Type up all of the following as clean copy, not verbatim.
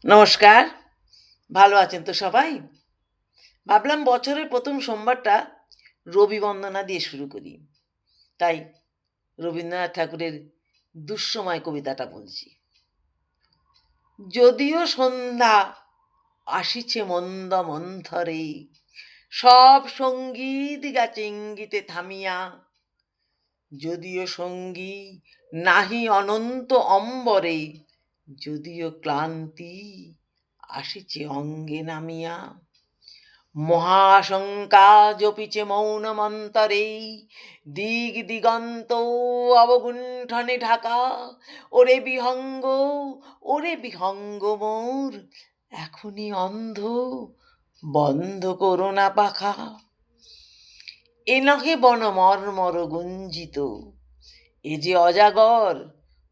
নমস্কার। ভালো আছেন তো সবাই? ভাবলাম বছরের ১ম সোমবারটা রবি বন্দনা দিয়ে শুরু করি। তাই রবীন্দ্রনাথ ঠাকুরের 'দুঃসময়' কবিতাটা বলছি। যদিও সন্ধ্যা আসিছে মন্দ মন্থরে, সব সঙ্গীত গেছে ইঙ্গিতে থামিয়া। যদিও সঙ্গী নাহি অনন্ত অম্বরে, যদিও ক্লান্তি আসিছে অঙ্গে নামিয়া। মহাশঙ্কা জপিছে মৌনমন্তরে, দিগ দিগন্ত অবগুণ্ঠনে ঢাকা। ওরে বিহঙ্গ, ওরে বিহঙ্গ মোর, এখনই অন্ধ, বন্ধ করো না পাখা। এ নহে বনমর্মর গুঞ্জিত, এ যে অজাগর,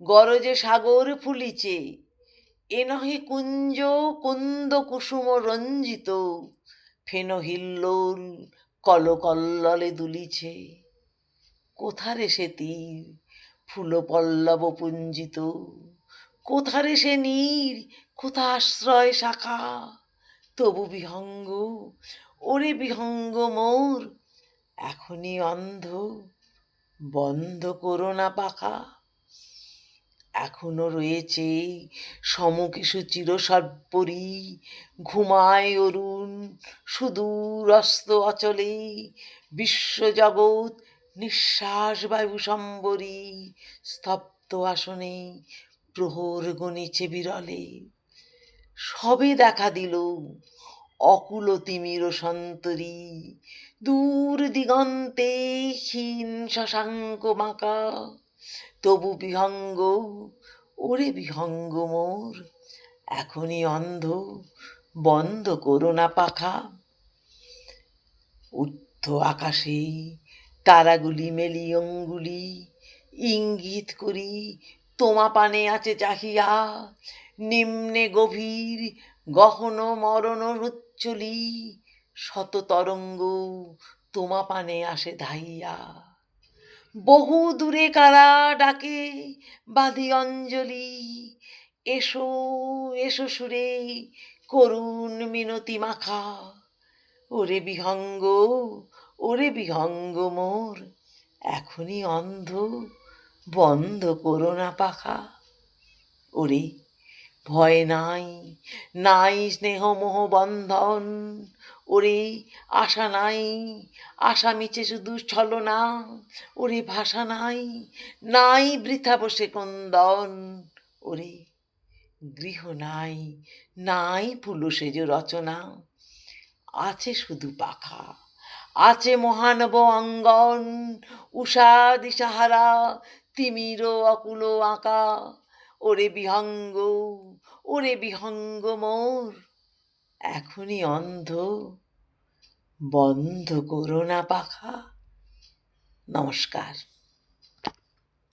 গরজে সাগর ফুলিছে। এ নহে কুঞ্জ কুন্দ কুসুম রঞ্জিত, ফেন হিল্লোল কলকল্ললে দুলিছে। কোথারে সে তীর ফুল পল্লব পুঞ্জিত, কোথারে সে নীর, কোথা আশ্রয় শাখা। তবু বিহঙ্গ, ওরে বিহঙ্গ মোর, এখনই অন্ধ, বন্ধ করো না পাখা। এখনো রয়েছে সমকিছু চিরসর্পরি, ঘুমায় অরুণ সুদূর অস্ত অচলে। বিশ্বজগৎ নিঃশ্বাস বায়ু সম্বরী, স্তব্ধ আসনে প্রহর গণিছে বিরলে। সবে দেখা দিল অকুল তিমির সন্তরী, দূর দিগন্তে ক্ষীণ শশাঙ্ক বাঁকা। তবু বিহঙ্গ, ওরে বিহঙ্গ মোর, এখনই অন্ধ, বন্ধ করো না পাখা। ঊর্ধ্ব আকাশে তারাগুলি মেলি অঙ্গুলি, ইঙ্গিত করি তোমা পানে আছে চাহিয়া। নিম্নে গভীর গহন মরণ উচ্চলি, শত তরঙ্গ তোমা পানে আসে ধাইয়া। বহু দূরে কারা ডাকে বাঁধি অঞ্জলি, এসো এসো সুরে করুণ মিনতি মাখা। ওরে বিহঙ্গ, ওরে বিহঙ্গ মোর, এখনই অন্ধ, বন্ধ করো না পাখা। ওরে ভয় নাই, নাই স্নেহ মোহ বন্ধন। ওরে আশা নাই, আশা মিছে শুধু ছলনা। ওরে ভাষা নাই, নাই বৃথা বসে ক্রন্দন। ওরে গৃহ নাই, নাই পুলুষেজ রচনা। আছে শুধু পাখা, আছে মহানব অঙ্গন, উষা দিশাহারা তিমির অকুল আঁকা। ওরে বিহঙ্গ, ওরে বিহঙ্গ মোর, এখনই অন্ধ, বন্ধ করো না পাখা। নমস্কার।